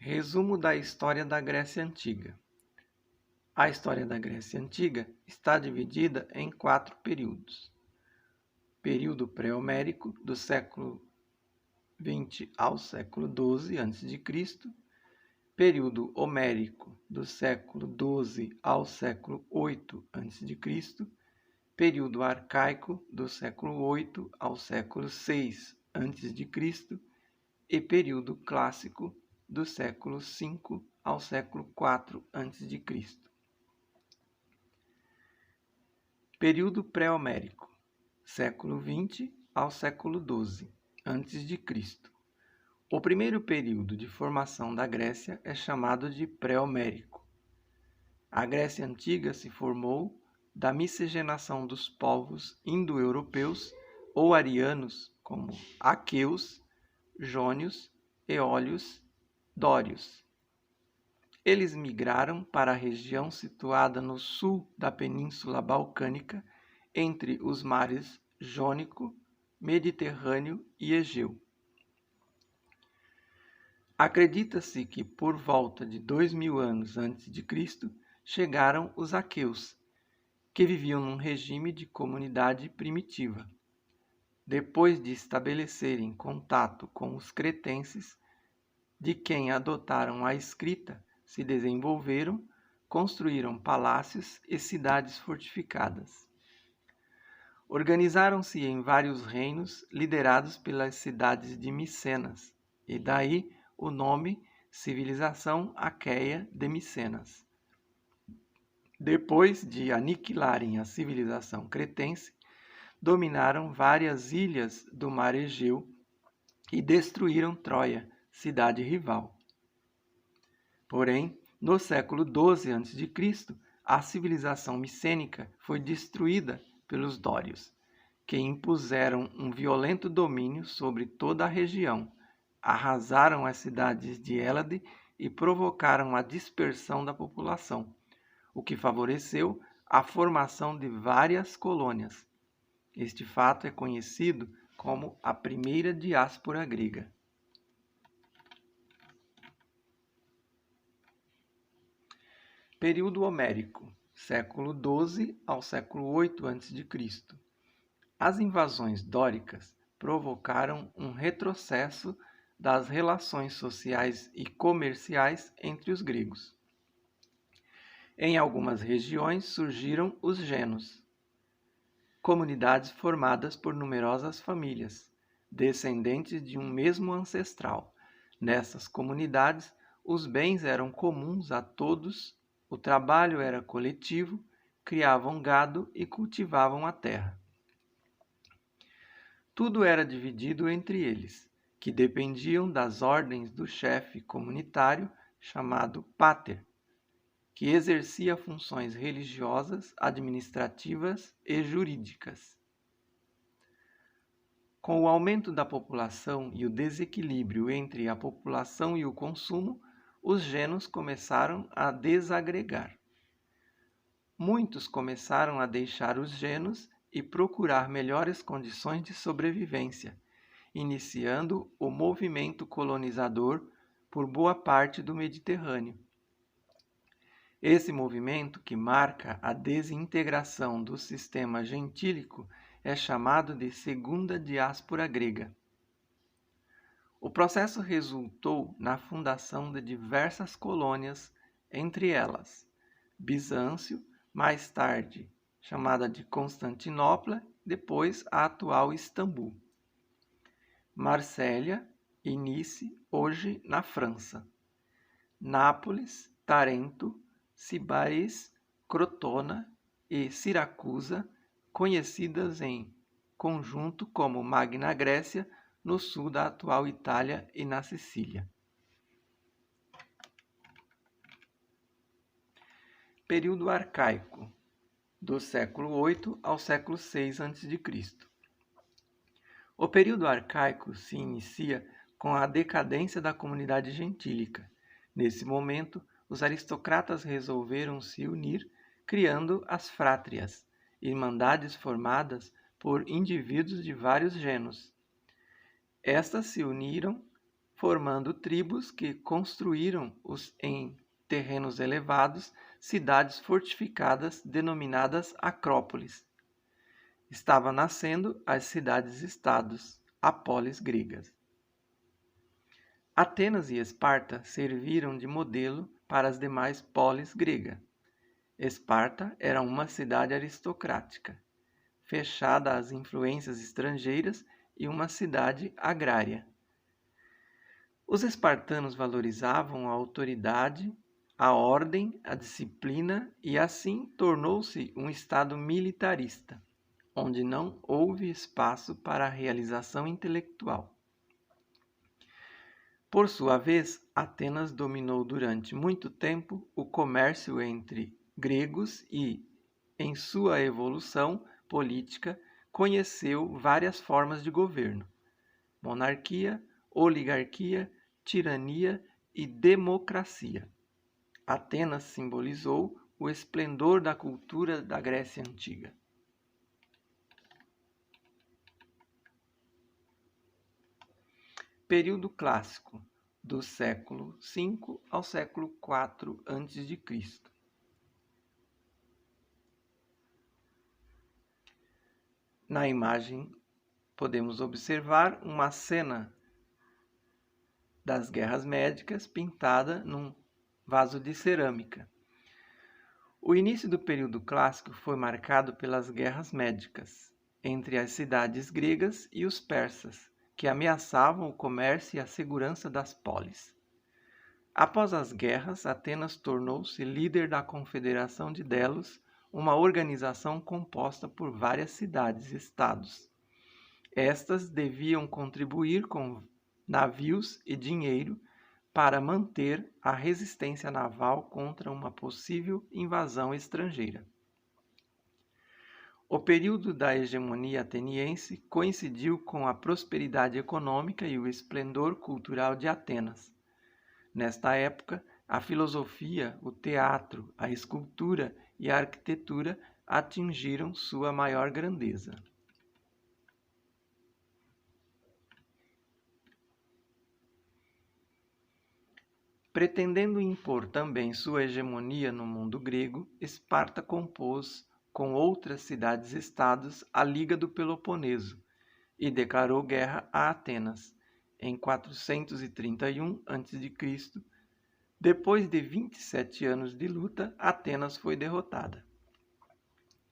Resumo da história da Grécia Antiga. A história da Grécia Antiga está dividida em 4 períodos. Período pré-homérico, do século XX ao século XII a.C. Período homérico, do século XII ao século VIII a.C. Período arcaico, do século VIII ao século VI a.C. e período clássico, do século V ao século IV a.C. Período pré-homérico, século XX ao século XII a.C. O primeiro período de formação da Grécia é chamado de pré-homérico. A Grécia Antiga se formou da miscigenação dos povos indo-europeus ou arianos, como aqueus, jônios, eólios, dórios. Eles migraram para a região situada no sul da Península Balcânica, entre os mares Jônico, Mediterrâneo e Egeu. Acredita-se que por volta de 2000 anos antes de Cristo chegaram os aqueus, que viviam num regime de comunidade primitiva. Depois de estabelecerem contato com os cretenses, de quem adotaram a escrita, se desenvolveram, construíram palácios e cidades fortificadas. Organizaram-se em vários reinos liderados pelas cidades de Micenas, e daí o nome Civilização Aqueia de Micenas. Depois de aniquilarem a civilização cretense, dominaram várias ilhas do mar Egeu e destruíram Troia, cidade rival. Porém, no século XII a.C., a civilização micênica foi destruída pelos dórios, que impuseram um violento domínio sobre toda a região, arrasaram as cidades de Hélade e provocaram a dispersão da população, o que favoreceu a formação de várias colônias. Este fato é conhecido como a primeira diáspora grega. Período homérico, século XII ao século VIII a.C. As invasões dóricas provocaram um retrocesso das relações sociais e comerciais entre os gregos. Em algumas regiões surgiram os genos, comunidades formadas por numerosas famílias, descendentes de um mesmo ancestral. Nessas comunidades, os bens eram comuns a todos, o trabalho era coletivo, criavam gado e cultivavam a terra. Tudo era dividido entre eles, que dependiam das ordens do chefe comunitário chamado pater, que exercia funções religiosas, administrativas e jurídicas. Com o aumento da população e o desequilíbrio entre a população e o consumo, os genos começaram a desagregar. Muitos começaram a deixar os genos e procurar melhores condições de sobrevivência, iniciando o movimento colonizador por boa parte do Mediterrâneo. Esse movimento, que marca a desintegração do sistema gentílico, é chamado de Segunda Diáspora Grega. O processo resultou na fundação de diversas colônias, entre elas Bizâncio, mais tarde chamada de Constantinopla, depois a atual Istambul, Marsella e Nice, hoje na França, Nápoles, Tarento, Sibáris, Crotona e Siracusa, conhecidas em conjunto como Magna Grécia, no sul da atual Itália e na Sicília. Período arcaico, do século VIII ao século VI a.C. O período arcaico se inicia com a decadência da comunidade gentílica. Nesse momento, os aristocratas resolveram se unir, criando as frátrias, irmandades formadas por indivíduos de vários genos. Estas se uniram, formando tribos que construíram em terrenos elevados cidades fortificadas denominadas acrópolis. Estava nascendo as cidades-estados, a polis gregas. Atenas e Esparta serviram de modelo para as demais polis gregas. Esparta era uma cidade aristocrática, fechada às influências estrangeiras e uma cidade agrária. Os espartanos valorizavam a autoridade, a ordem, a disciplina e assim tornou-se um estado militarista, onde não houve espaço para a realização intelectual. Por sua vez, Atenas dominou durante muito tempo o comércio entre gregos e, em sua evolução política, conheceu várias formas de governo: monarquia, oligarquia, tirania e democracia. Atenas simbolizou o esplendor da cultura da Grécia Antiga. Período clássico, do século V ao século IV a.C. Na imagem, podemos observar uma cena das guerras médicas pintada num vaso de cerâmica. O início do período clássico foi marcado pelas guerras médicas entre as cidades gregas e os persas, que ameaçavam o comércio e a segurança das polis. Após as guerras, Atenas tornou-se líder da Confederação de Delos, uma organização composta por várias cidades-estados. Estas deviam contribuir com navios e dinheiro para manter a resistência naval contra uma possível invasão estrangeira. O período da hegemonia ateniense coincidiu com a prosperidade econômica e o esplendor cultural de Atenas. Nesta época, a filosofia, o teatro, a escultura e a arquitetura atingiram sua maior grandeza. Pretendendo impor também sua hegemonia no mundo grego, Esparta compôs com outras cidades-estados a Liga do Peloponeso e declarou guerra a Atenas em 431 a.C. Depois de 27 anos de luta, Atenas foi derrotada.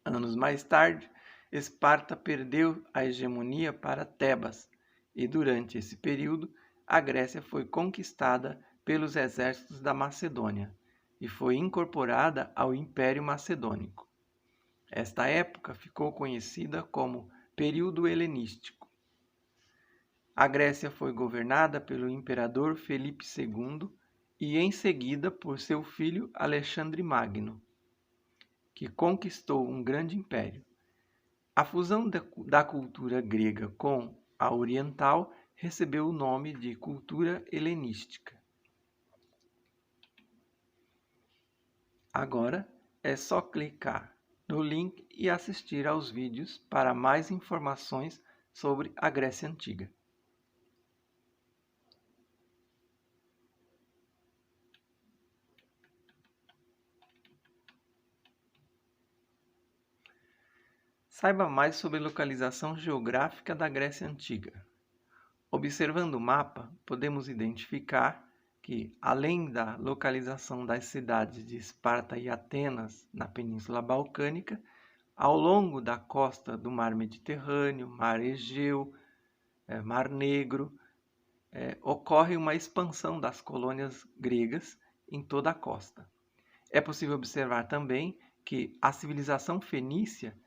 Anos mais tarde, Esparta perdeu a hegemonia para Tebas e durante esse período a Grécia foi conquistada pelos exércitos da Macedônia e foi incorporada ao Império Macedônico. Esta época ficou conhecida como período helenístico. A Grécia foi governada pelo imperador Felipe II e em seguida por seu filho Alexandre Magno, que conquistou um grande império. A fusão da cultura grega com a oriental recebeu o nome de cultura helenística. Agora é só clicar no link e assistir aos vídeos para mais informações sobre a Grécia Antiga. Saiba mais sobre a localização geográfica da Grécia Antiga. Observando o mapa, podemos identificar que, além da localização das cidades de Esparta e Atenas na Península Balcânica, ao longo da costa do Mar Mediterrâneo, Mar Egeu, Mar Negro, ocorre uma expansão das colônias gregas em toda a costa. É possível observar também que a civilização fenícia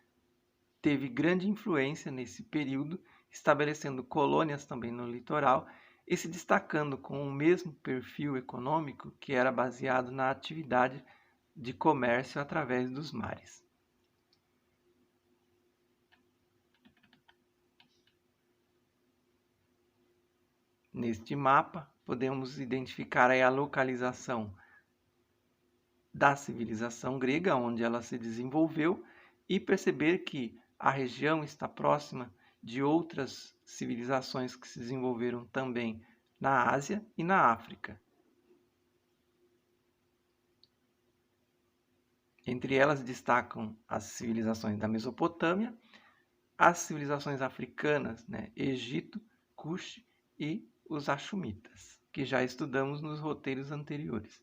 teve grande influência nesse período, estabelecendo colônias também no litoral e se destacando com o mesmo perfil econômico que era baseado na atividade de comércio através dos mares. Neste mapa, podemos identificar aí a localização da civilização grega, onde ela se desenvolveu, e perceber que a região está próxima de outras civilizações que se desenvolveram também na Ásia e na África. Entre elas destacam as civilizações da Mesopotâmia, as civilizações africanas, Egito, Cush e os Axumitas, que já estudamos nos roteiros anteriores.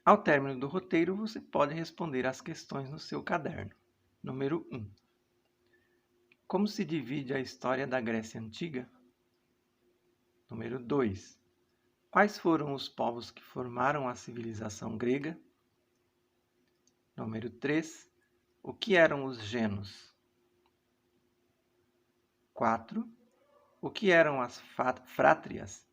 Ao término do roteiro, você pode responder as questões no seu caderno. Número 1. Como se divide a história da Grécia Antiga? Número 2. Quais foram os povos que formaram a civilização grega? Número 3. O que eram os genos? 4. O que eram as frátrias?